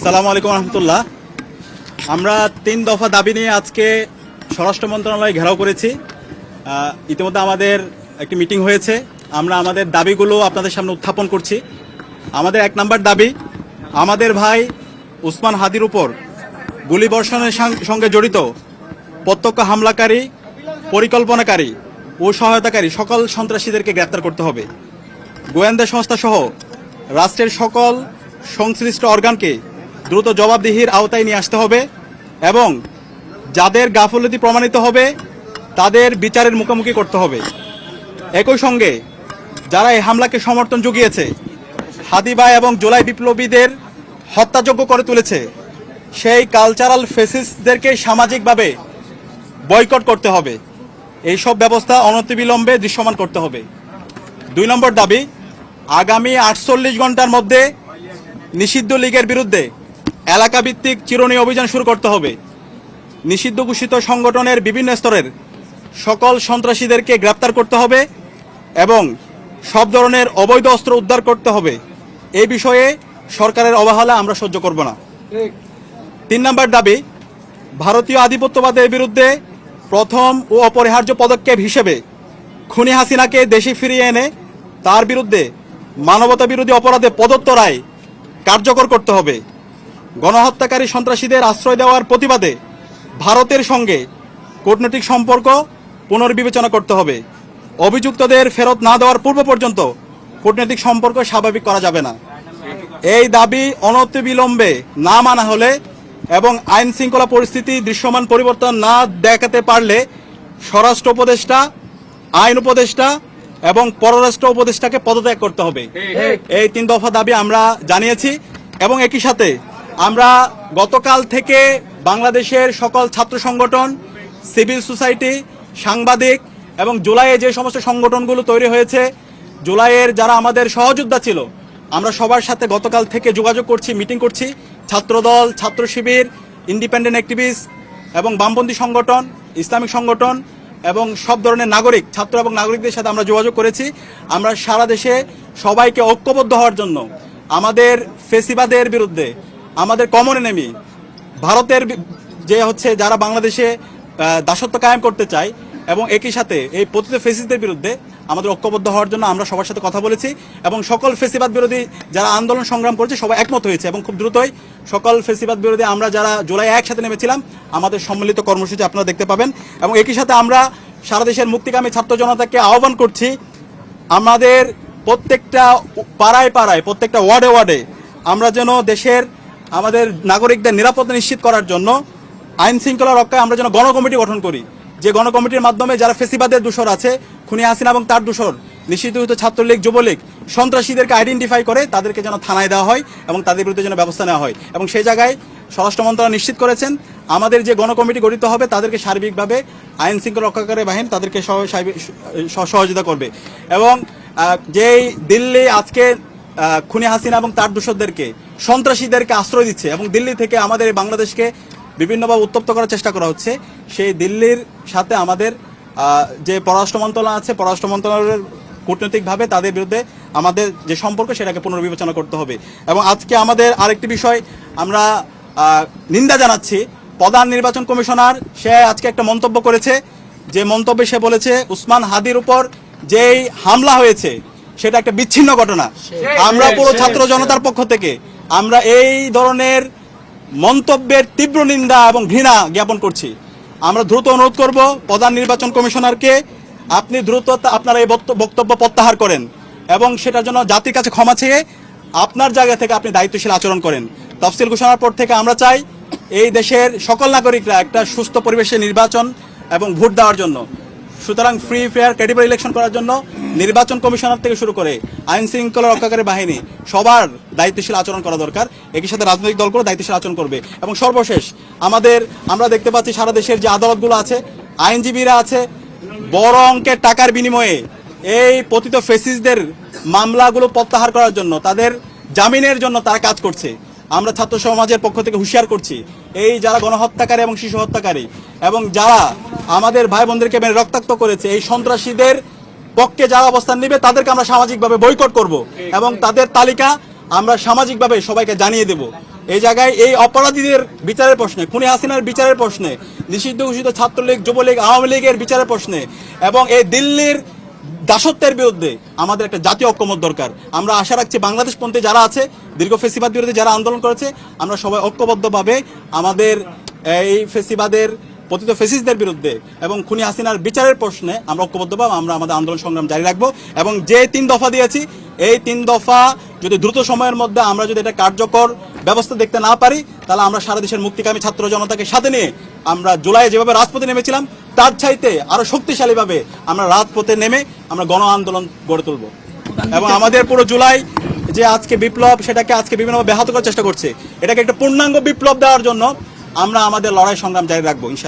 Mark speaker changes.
Speaker 1: আসসালামু আলাইকুম রহমতুল্লাহ। আমরা 3 দফা দাবি নিয়ে আজকে স্বরাষ্ট্র মন্ত্রণালয় ঘেরাও করেছি। ইতিমধ্যে আমাদের একটি মিটিং হয়েছে। আমরা আমাদের দাবিগুলো আপনাদের সামনে উত্থাপন করছি। আমাদের 1 নম্বর দাবি, আমাদের ভাই উসমান হাদির উপর গুলিবর্ষণের সঙ্গে জড়িত প্রত্যক্ষ হামলাকারী, পরিকল্পনাকারী ও সহায়তাকারী সকল সন্ত্রাসীদেরকে গ্রেপ্তার করতে হবে। গোয়েন্দা সংস্থা সহ রাষ্ট্রের সকল সংশ্লিষ্ট অর্গানকে দ্রুত জবাবদিহির আওতায় নিয়ে আসতে হবে এবং যাদের গাফলতি প্রমাণিত হবে তাদের বিচারের মুখোমুখি করতে হবে। একই সঙ্গে যারা এই হামলাকে সমর্থন জুগিয়েছে, হাদি ভাই এবং জুলাই বিপ্লবীদের হত্যাযোগ্য করে তুলেছে, সেই কালচারাল ফেসিস্টদেরকে সামাজিকভাবে বয়কট করতে হবে। এইসব ব্যবস্থা অনতিবিলম্বে দৃশ্যমান করতে হবে। 2 নম্বর দাবি, আগামী 48 ঘন্টার মধ্যে নিষিদ্ধ লীগের বিরুদ্ধে এলাকাভিত্তিক চিরুনি অভিযান শুরু করতে হবে। নিষিদ্ধ ঘোষিত সংগঠনের বিভিন্ন স্তরের সকল সন্ত্রাসীদেরকে গ্রেপ্তার করতে হবে এবং সব ধরনের অবৈধ অস্ত্র উদ্ধার করতে হবে। এই বিষয়ে সরকারের অবহেলা আমরা সহ্য করব না। 3 নম্বর দাবি, ভারতীয় আধিপত্যবাদের বিরুদ্ধে প্রথম ও অপরিহার্য পদক্ষেপ হিসেবে খুনি হাসিনাকে দেশে ফিরিয়ে এনে তার বিরুদ্ধে মানবতা বিরোধী অপরাধে প্রদত্ত রায় কার্যকর করতে হবে। গণহত্যাকারী সন্ত্রাসীদের আশ্রয় দেওয়ার প্রতিবাদে ভারতের সঙ্গে কূটনৈতিক সম্পর্ক পুনর্বিবেচনা করতে হবে। অভিযুক্তদের ফেরত না দেওয়ার পূর্ব পর্যন্ত কূটনৈতিক সম্পর্ক স্বাভাবিক করা যাবে না। এই দাবি অনতিবিলম্বে না মানা হলে এবং আইন শৃঙ্খলা পরিস্থিতি দৃশ্যমান পরিবর্তন না দেখাতে পারলে স্বরাষ্ট্র উপদেষ্টা, আইন উপদেষ্টা এবং পররাষ্ট্র উপদেষ্টাকে পদত্যাগ করতে হবে। এই 3 দফা দাবি আমরা জানিয়েছি এবং একই সাথে আমরা গতকাল থেকে বাংলাদেশের সকল ছাত্র সংগঠন, সিভিল সোসাইটি, সাংবাদিক এবং জুলাইয়ে যে সমস্ত সংগঠনগুলো তৈরি হয়েছে, জুলাইয়ের যারা আমাদের সহযোদ্ধা ছিল, আমরা সবার সাথে গতকাল থেকে যোগাযোগ করছি, মিটিং করছি। ছাত্রদল, ছাত্র শিবির, ইন্ডিপেন্ডেন্ট অ্যাক্টিভিস্ট এবং বামপন্থী সংগঠন, ইসলামিক সংগঠন এবং সব ধরনের নাগরিক, ছাত্র এবং নাগরিকদের সাথে আমরা যোগাযোগ করেছি। আমরা সারা দেশে সবাইকে ঐক্যবদ্ধ হওয়ার জন্য আমাদের ফেসিবাদের বিরুদ্ধে, আমাদের কমন এনিমি ভারতের যে হচ্ছে যারা বাংলাদেশে দাসত্ব কায়েম করতে চায় এবং একই সাথে এই পতিত ফেসিস্টদের বিরুদ্ধে আমাদের ঐক্যবদ্ধ হওয়ার জন্য আমরা সবার সাথে কথা বলেছি এবং সকল ফেসিবাদ বিরোধী যারা আন্দোলন সংগ্রাম করেছে সবাই একমত হয়েছে এবং খুব দ্রুতই সকল ফেসিবাদ বিরোধী আমরা যারা জুলাই একসাথে নেমেছিলাম আমাদের সম্মিলিত কর্মসূচি আপনারা দেখতে পাবেন। এবং একই সাথে আমরা সারা দেশের মুক্তিকামী ছাত্র জনতাকে আহ্বান করছি, আমাদের প্রত্যেকটা পাড়ায় পাড়ায়, প্রত্যেকটা ওয়ার্ডে ওয়ার্ডে আমরা যেন দেশের আমাদের নাগরিকদের নিরাপত্তা নিশ্চিত করার জন্য আইন শৃঙ্খলা রক্ষায় আমরা যেন গণকমিটি গঠন করি, যে গণকমিটির মাধ্যমে যারা ফেসিবাদের দূষর আছে, খুনি হাসিনা এবং তার দূষর, নিষিদ্ধ ছাত্রলীগ, যুবলীগ, সন্ত্রাসীদেরকে আইডেন্টিফাই করে তাদেরকে যেন থানায় দেওয়া হয় এবং তাদের বিরুদ্ধে যেন ব্যবস্থা নেওয়া হয়। এবং সেই জায়গায় স্বরাষ্ট্র মন্ত্রণালয় নিশ্চিত করেছেন আমাদের যে গণকমিটি গঠিত হবে তাদেরকে সার্বিকভাবে আইন শৃঙ্খলা রক্ষাকারী বাহিনী তাদেরকে সহযোগিতা করবে। এবং যেই দিল্লি আজকে খুনি হাসিনা এবং তার দূষরদেরকে, সন্ত্রাসীদেরকে আশ্রয় দিচ্ছে এবং দিল্লি থেকে আমাদের বাংলাদেশকে বিভিন্নভাবে উত্তপ্ত করার চেষ্টা করা হচ্ছে, সেই দিল্লির সাথে আমাদের যে পররাষ্ট্র মন্ত্রণালয় আছে, পররাষ্ট্র মন্ত্রণালয়ের কূটনৈতিকভাবে তাদের বিরুদ্ধে আমাদের যে সম্পর্ক সেটাকে পুনর্বিবেচনা করতে হবে। এবং আজকে আমাদের আরেকটি বিষয় আমরা নিন্দা জানাচ্ছি, প্রধান নির্বাচন কমিশনার সে আজকে একটা মন্তব্য করেছে, যে মন্তব্যে সে বলেছে উসমান হাদির উপর যেই হামলা হয়েছে সেটা একটা বিচ্ছিন্ন ঘটনা। আমরা পুরো ছাত্র জনতার পক্ষ থেকে আমরা এই ধরনের মন্তব্যের তীব্র নিন্দা এবং ঘৃণা জ্ঞাপন করছি। আমরা দ্রুত অনুরোধ করব প্রধান নির্বাচন কমিশনারকে, আপনি দ্রুত আপনারা এই বক্তব্য প্রত্যাহার করেন এবং সেটার জন্য জাতির কাছে ক্ষমা চেয়ে আপনার জায়গা থেকে আপনি দায়িত্বশীল আচরণ করেন। তফসিল ঘোষণার পর থেকে আমরা চাই এই দেশের সকল নাগরিকরা একটা সুস্থ পরিবেশে নির্বাচন এবং ভোট দেওয়ার জন্য, সুতরাং ফ্রি ফেয়ার ক্রেডিবল ইলেকশন করার জন্য নির্বাচন কমিশনার থেকে শুরু করে আইন শৃঙ্খলা রক্ষাকারী বাহিনী সবার দায়িত্বশীল আচরণ করা দরকার। একই সাথে রাজনৈতিক দলগুলো দায়িত্বশীল আচরণ করবে। এবং সর্বশেষ আমরা দেখতে পাচ্ছি সারা দেশের যে আদালতগুলো আছে, আইনজীবীরা আছে, বড় অঙ্কের টাকার বিনিময়ে এই পতিত ফেসিস্টদের মামলাগুলো প্রত্যাহার করার জন্য, তাদের জামিনের জন্য তারা কাজ করছে। আমরা ছাত্র সমাজের পক্ষ থেকে হুঁশিয়ার করছি, এই যারা গণহত্যাকারী এবং শিশু হত্যাকারী এবং যারা আমাদের ভাই বোনদেরকে মেরে রক্তাক্ত করেছে, এই সন্ত্রাসীদের পক্ষে যারা অবস্থান নেবে তাদেরকে আমরা সামাজিকভাবে বয়কট করব এবং তাদের তালিকা আমরা সামাজিকভাবে সবাইকে জানিয়ে দেব। এই জায়গায় এই অপরাধীদের বিচারের প্রশ্নে, খুনি হাসিনার বিচারের প্রশ্নে, নিষিদ্ধ ঘোষিত ছাত্রলীগ, যুবলীগ, আওয়ামী লীগের বিচারের প্রশ্নে এবং এই দিল্লির দাসত্বের বিরুদ্ধে আমাদের একটা জাতীয় ঐক্যমত দরকার। আমরা আশা রাখছি বাংলাদেশপন্থী যারা আছে, দীর্ঘ ফেসিবাদ বিরোধী যারা আন্দোলন করেছে, আমরা সবাই ঐক্যবদ্ধভাবে আমাদের এই ফেসিবাদের পতিত ফেসিস্টদের বিরুদ্ধে এবং খুনি হাসিনার বিচারের প্রশ্নে আমরা ঐক্যবদ্ধভাবে আমরা আমাদের আন্দোলন সংগ্রাম জারি রাখবো। এবং যে 3 দফা দিয়েছি, এই 3 দফা যদি দ্রুত সময়ের মধ্যে আমরা যদি এটা কার্যকর ব্যবস্থা দেখতে না পারি, তাহলে আমরা সারা দেশের মুক্তিকামী ছাত্র জনতাকে সাথে নিয়ে আমরা জুলাইয়ে যেভাবে রাজপথে নেমেছিলাম তার চাইতে আরো শক্তিশালীভাবে আমরা রাজপথে নেমে আমরা গণ আন্দোলন গড়ে তুলব। এবং আমাদের পুরো জুলাই যে আজকে বিপ্লব, সেটাকে আজকে বিভিন্নভাবে ব্যাহত করার চেষ্টা করছে, এটাকে একটা পূর্ণাঙ্গ বিপ্লব দেওয়ার জন্য আমরা আমাদের লড়াই সংগ্রাম জারি রাখবো ইনশাআল্লাহ।